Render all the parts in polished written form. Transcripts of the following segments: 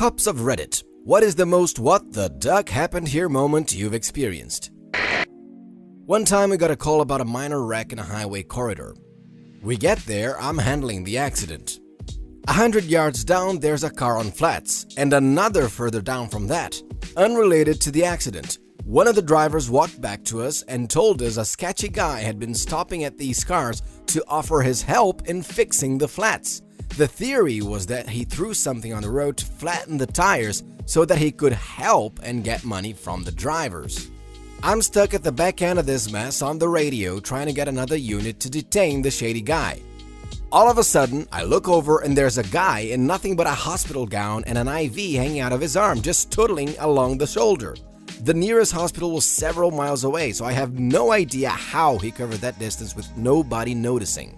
Cups of Reddit. What is the most what the duck happened here moment you've experienced? One time we got a call about a minor wreck in a highway corridor. We get there, I'm handling the accident. 100 yards down, there's a car on flats, and another further down from that, unrelated to the accident. One of the drivers walked back to us and told us a sketchy guy had been stopping at these cars to offer his help in fixing the flats. The theory was that he threw something on the road to flatten the tires so that he could help and get money from the drivers. I'm stuck at the back end of this mess on the radio trying to get another unit to detain the shady guy. All of a sudden, I look over and there's a guy in nothing but a hospital gown and an IV hanging out of his arm, just tootling along the shoulder. The nearest hospital was several miles away, so I have no idea how he covered that distance with nobody noticing.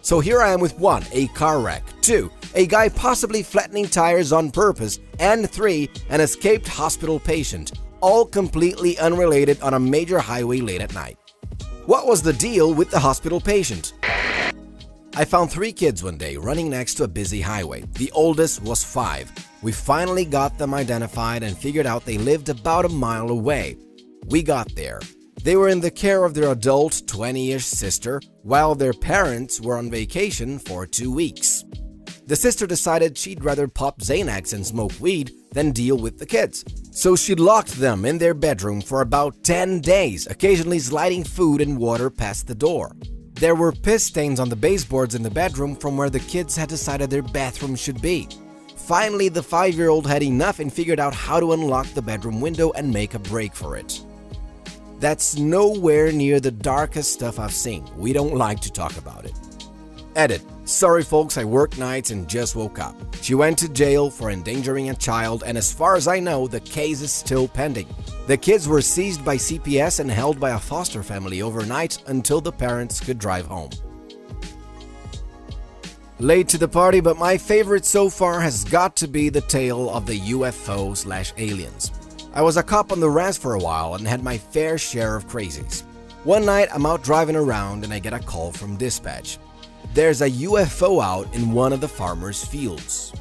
So here I am with 1. A car wreck, 2. A guy possibly flattening tires on purpose, and 3. An escaped hospital patient, all completely unrelated on a major highway late at night. What was the deal with the hospital patient? I found 3 kids one day running next to a busy highway. The oldest was 5. We finally got them identified and figured out they lived about a mile away. We got there. They were in the care of their adult 20-ish sister while their parents were on vacation for 2 weeks. The sister decided she'd rather pop Xanax and smoke weed than deal with the kids. So she locked them in their bedroom for about 10 days, occasionally sliding food and water past the door. There were piss stains on the baseboards in the bedroom from where the kids had decided their bathroom should be. Finally, the 5-year-old had enough and figured out how to unlock the bedroom window and make a break for it. That's nowhere near the darkest stuff I've seen. We don't like to talk about it. Edit. Sorry folks, I work nights and just woke up. She went to jail for endangering a child, and as far as I know, the case is still pending. The kids were seized by CPS and held by a foster family overnight until the parents could drive home. Late to the party, but my favorite so far has got to be the tale of the UFO/aliens. I was a cop on the res for a while and had my fair share of crazies. One night I'm out driving around and I get a call from dispatch. There's a UFO out in one of the farmers' fields.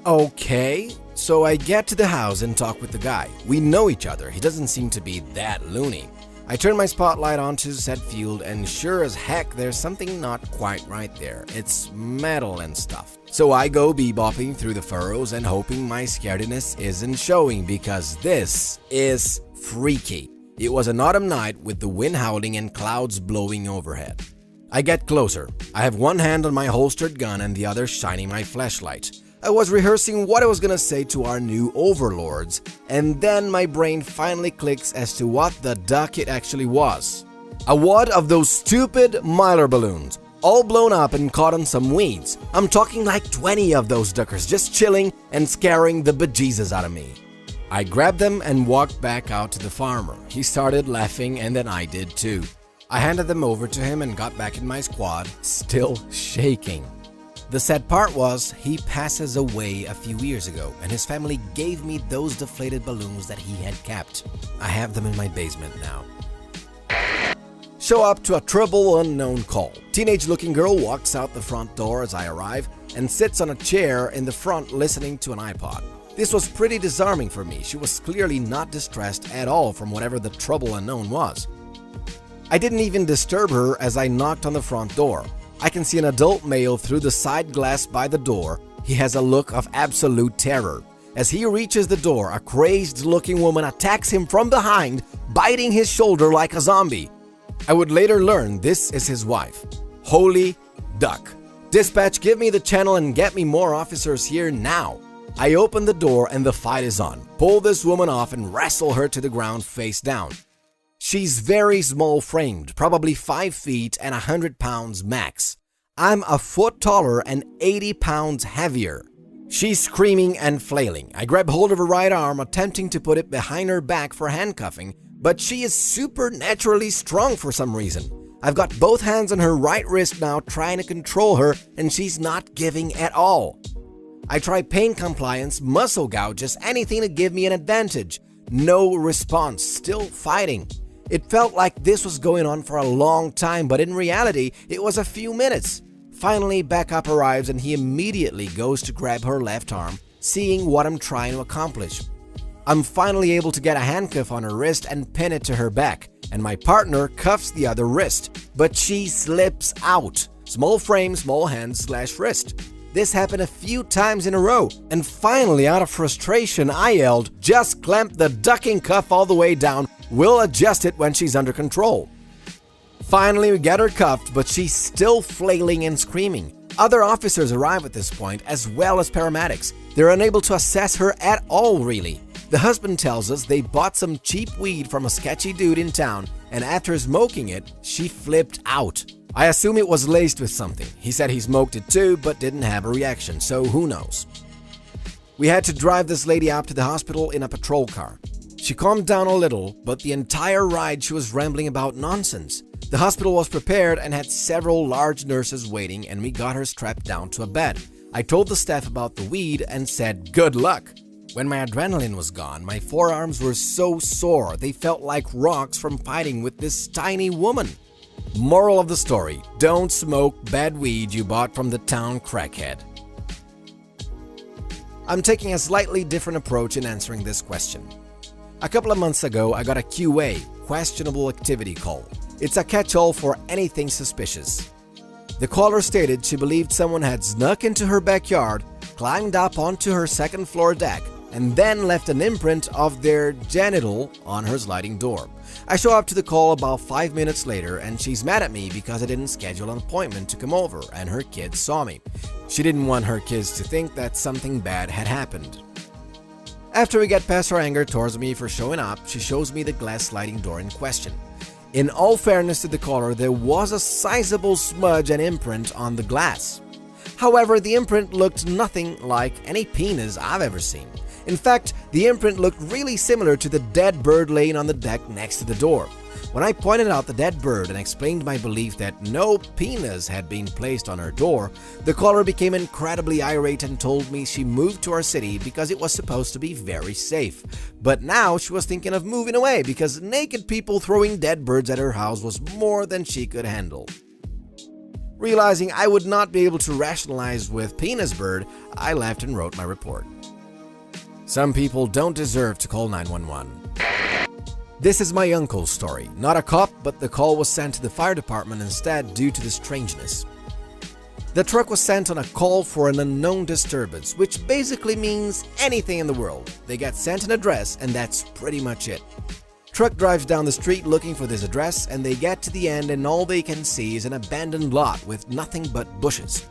Okay, so I get to the house and talk with the guy. We know each other, he doesn't seem to be that loony. I turn my spotlight onto said field and sure as heck there's something not quite right there. It's metal and stuff. So I go bebopping through the furrows and hoping my scarediness isn't showing because this is freaky. It was an autumn night with the wind howling and clouds blowing overhead. I get closer. I have one hand on my holstered gun and the other shining my flashlight. I was rehearsing what I was gonna say to our new overlords, and then my brain finally clicks as to what the duck it actually was. A wad of those stupid Mylar balloons, all blown up and caught on some weeds. I'm talking like 20 of those duckers just chilling and scaring the bejesus out of me. I grabbed them and walked back out to the farmer. He started laughing and then I did too. I handed them over to him and got back in my squad, still shaking. The sad part was, he passes away a few years ago and his family gave me those deflated balloons that he had kept. I have them in my basement now. Show up to a trouble unknown call. Teenage-looking girl walks out the front door as I arrive and sits on a chair in the front listening to an iPod. This was pretty disarming for me. She was clearly not distressed at all from whatever the trouble unknown was. I didn't even disturb her as I knocked on the front door. I can see an adult male through the side glass by the door. He has a look of absolute terror. As he reaches the door, a crazed-looking woman attacks him from behind, biting his shoulder like a zombie. I would later learn this is his wife. Holy duck. Dispatch, give me the channel and get me more officers here now. I open the door and the fight is on. Pull this woman off and wrestle her to the ground face down. She's very small-framed, probably 5 feet and 100 pounds max. I'm a foot taller and 80 pounds heavier. She's screaming and flailing. I grab hold of her right arm, attempting to put it behind her back for handcuffing, but she is supernaturally strong for some reason. I've got both hands on her right wrist now trying to control her, and she's not giving at all. I try pain compliance, muscle gouges, anything to give me an advantage. No response, still fighting. It felt like this was going on for a long time, but in reality, it was a few minutes. Finally, backup arrives and he immediately goes to grab her left arm, seeing what I'm trying to accomplish. I'm finally able to get a handcuff on her wrist and pin it to her back, and my partner cuffs the other wrist, but she slips out. Small frame, small hand/wrist. This happened a few times in a row, and finally, out of frustration, I yelled, "Just clamp the ducking cuff all the way down, we'll adjust it when she's under control." Finally, we get her cuffed, but she's still flailing and screaming. Other officers arrive at this point, as well as paramedics. They're unable to assess her at all, really. The husband tells us they bought some cheap weed from a sketchy dude in town, and after smoking it, she flipped out. I assume it was laced with something. He said he smoked it too, but didn't have a reaction, so who knows. We had to drive this lady out to the hospital in a patrol car. She calmed down a little, but the entire ride she was rambling about nonsense. The hospital was prepared and had several large nurses waiting, and we got her strapped down to a bed. I told the staff about the weed and said, "Good luck." When my adrenaline was gone, my forearms were so sore they felt like rocks from fighting with this tiny woman. Moral of the story: don't smoke bad weed you bought from the town crackhead. I'm taking a slightly different approach in answering this question. A couple of months ago, I got a QA, questionable activity call. It's a catch-all for anything suspicious. The caller stated she believed someone had snuck into her backyard, climbed up onto her second-floor deck, and then left an imprint of their genital on her sliding door. I show up to the call about 5 minutes later, and she's mad at me because I didn't schedule an appointment to come over, and her kids saw me. She didn't want her kids to think that something bad had happened. After we get past her anger towards me for showing up, she shows me the glass sliding door in question. In all fairness to the caller, there was a sizable smudge and imprint on the glass. However, the imprint looked nothing like any penis I've ever seen. In fact, the imprint looked really similar to the dead bird laying on the deck next to the door. When I pointed out the dead bird and explained my belief that no penis had been placed on her door, the caller became incredibly irate and told me she moved to our city because it was supposed to be very safe. But now she was thinking of moving away because naked people throwing dead birds at her house was more than she could handle. Realizing I would not be able to rationalize with penis bird, I left and wrote my report. Some people don't deserve to call 911. This is my uncle's story. Not a cop, but the call was sent to the fire department instead due to the strangeness. The truck was sent on a call for an unknown disturbance, which basically means anything in the world. They get sent an address, and that's pretty much it. Truck drives down the street looking for this address, and they get to the end and all they can see is an abandoned lot with nothing but bushes.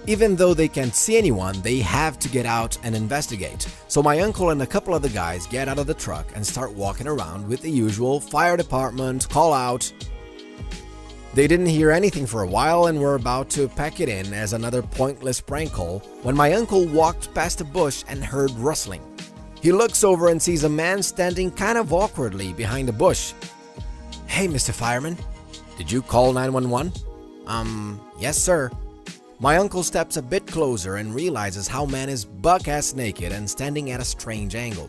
Even though they can't see anyone, they have to get out and investigate. So my uncle and a couple of the guys get out of the truck and start walking around with the usual fire department, call out. They didn't hear anything for a while and were about to pack it in as another pointless prank call when my uncle walked past a bush and heard rustling. He looks over and sees a man standing kind of awkwardly behind a bush. "Hey, Mr. Fireman, did you call 911? Yes, sir." My uncle steps a bit closer and realizes how man is buck-ass naked and standing at a strange angle.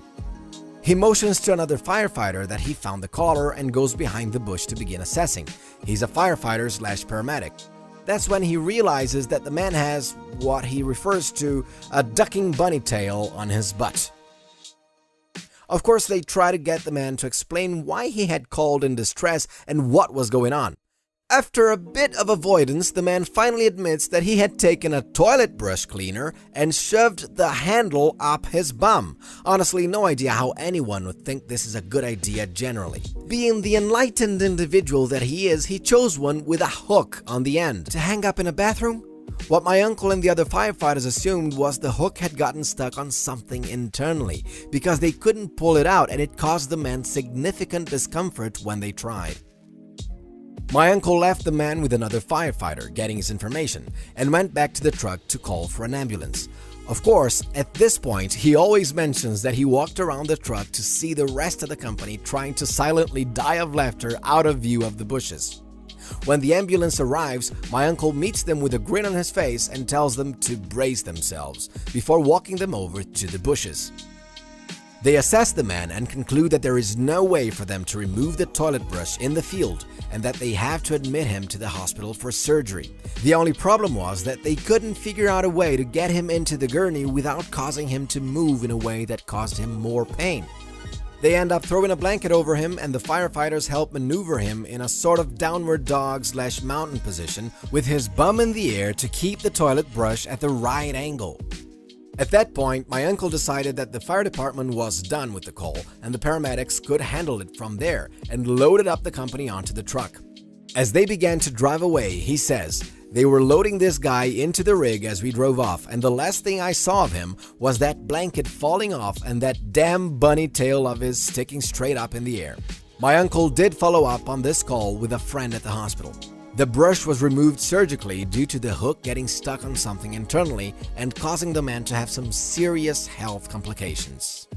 He motions to another firefighter that he found the caller and goes behind the bush to begin assessing. He's a firefighter/paramedic. That's when he realizes that the man has what he refers to a ducking bunny tail on his butt. Of course, they try to get the man to explain why he had called in distress and what was going on. After a bit of avoidance, the man finally admits that he had taken a toilet brush cleaner and shoved the handle up his bum. Honestly, no idea how anyone would think this is a good idea generally. Being the enlightened individual that he is, he chose one with a hook on the end. To hang up in a bathroom? What my uncle and the other firefighters assumed was the hook had gotten stuck on something internally because they couldn't pull it out, and it caused the man significant discomfort when they tried. My uncle left the man with another firefighter getting his information and went back to the truck to call for an ambulance. Of course, at this point, he always mentions that he walked around the truck to see the rest of the company trying to silently die of laughter out of view of the bushes. When the ambulance arrives, my uncle meets them with a grin on his face and tells them to brace themselves before walking them over to the bushes. They assess the man and conclude that there is no way for them to remove the toilet brush in the field and that they have to admit him to the hospital for surgery. The only problem was that they couldn't figure out a way to get him into the gurney without causing him to move in a way that caused him more pain. They end up throwing a blanket over him and the firefighters help maneuver him in a sort of downward dog/mountain position with his bum in the air to keep the toilet brush at the right angle. At that point, my uncle decided that the fire department was done with the call and the paramedics could handle it from there and loaded up the company onto the truck. As they began to drive away, he says, they were loading this guy into the rig as we drove off, and the last thing I saw of him was that blanket falling off and that damn bunny tail of his sticking straight up in the air. My uncle did follow up on this call with a friend at the hospital. The brush was removed surgically due to the hook getting stuck on something internally and causing the man to have some serious health complications.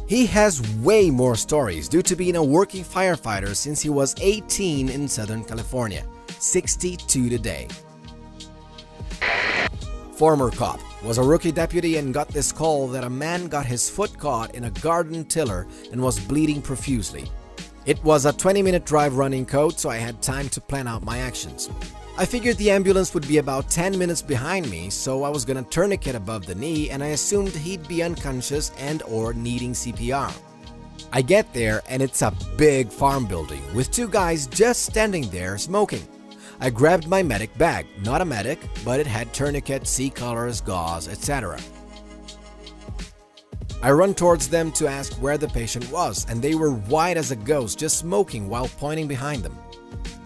He has way more stories due to being a working firefighter since he was 18 in Southern California, 62 today. Former cop was a rookie deputy and got this call that a man got his foot caught in a garden tiller and was bleeding profusely. It was a 20-minute drive running code, so I had time to plan out my actions. I figured the ambulance would be about 10 minutes behind me, so I was gonna tourniquet above the knee and I assumed he'd be unconscious and or needing CPR. I get there and it's a big farm building with two guys just standing there smoking. I grabbed my medic bag, not a medic, but it had tourniquet, C-collars, gauze, etc. I run towards them to ask where the patient was, and they were white as a ghost, just smoking while pointing behind them.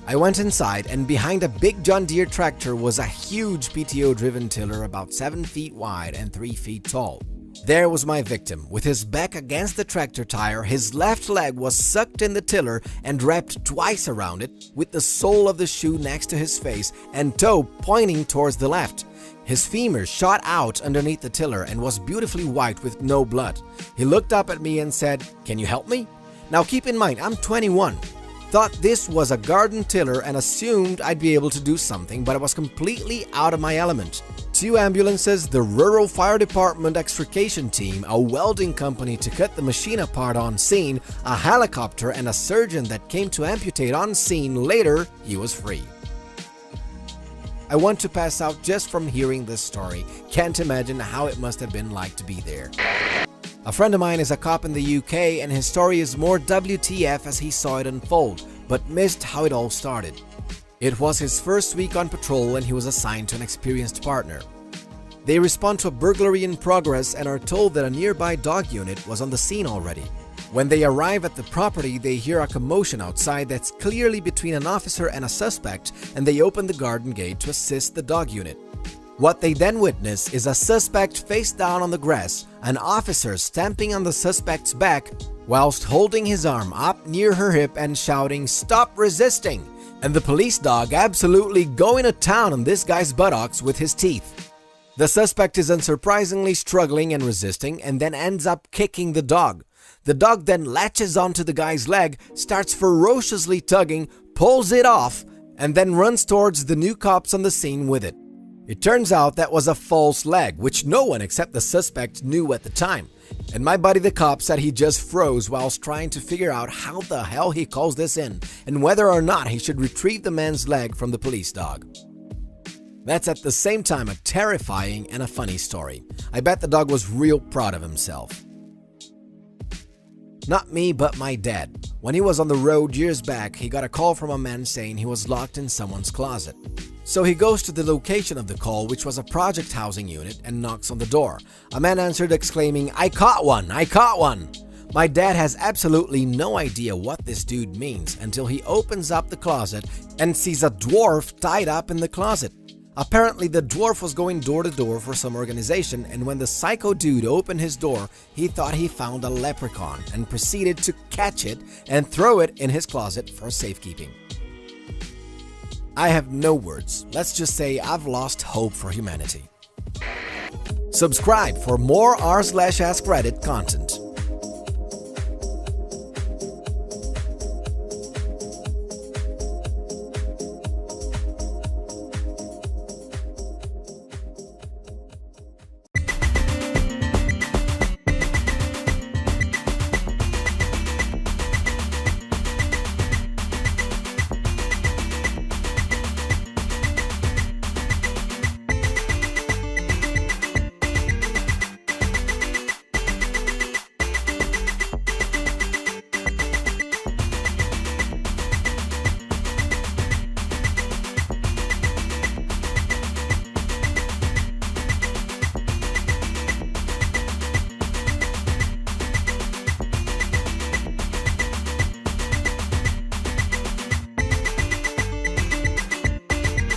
I went inside, and behind a big John Deere tractor was a huge PTO-driven tiller about 7 feet wide and 3 feet tall. There was my victim, with his back against the tractor tire, his left leg was sucked in the tiller and wrapped twice around it, with the sole of the shoe next to his face and toe pointing towards the left. His femur shot out underneath the tiller and was beautifully white with no blood. He looked up at me and said, "Can you help me?" Now keep in mind, I'm 21. Thought this was a garden tiller and assumed I'd be able to do something, but I was completely out of my element. 2 ambulances, the rural fire department extrication team, a welding company to cut the machine apart on scene, a helicopter, and a surgeon that came to amputate on scene. Later, he was free. I want to pass out just from hearing this story. Can't imagine how it must have been like to be there. A friend of mine is a cop in the UK and his story is more WTF as he saw it unfold, but missed how it all started. It was his first week on patrol and he was assigned to an experienced partner. They respond to a burglary in progress and are told that a nearby dog unit was on the scene already. When they arrive at the property, they hear a commotion outside that's clearly between an officer and a suspect, and they open the garden gate to assist the dog unit. What they then witness is a suspect face down on the grass, an officer stamping on the suspect's back whilst holding his arm up near her hip and shouting, "Stop resisting!" and the police dog absolutely going to town on this guy's buttocks with his teeth. The suspect is unsurprisingly struggling and resisting and then ends up kicking the dog. The dog then latches onto the guy's leg, starts ferociously tugging, pulls it off, and then runs towards the new cops on the scene with it. It turns out that was a false leg, which no one except the suspect knew at the time. And my buddy the cop said he just froze whilst trying to figure out how the hell he calls this in, and whether or not he should retrieve the man's leg from the police dog. That's at the same time a terrifying and a funny story. I bet the dog was real proud of himself. Not me, but my dad. When he was on the road years back, he got a call from a man saying he was locked in someone's closet. So he goes to the location of the call, which was a project housing unit, and knocks on the door. A man answered exclaiming, "I caught one! I caught one!" My dad has absolutely no idea what this dude means until he opens up the closet and sees a dwarf tied up in the closet. Apparently the dwarf was going door to door for some organization, and when the psycho dude opened his door, he thought he found a leprechaun and proceeded to catch it and throw it in his closet for safekeeping. I have no words. Let's just say I've lost hope for humanity. Subscribe for more r/askReddit content.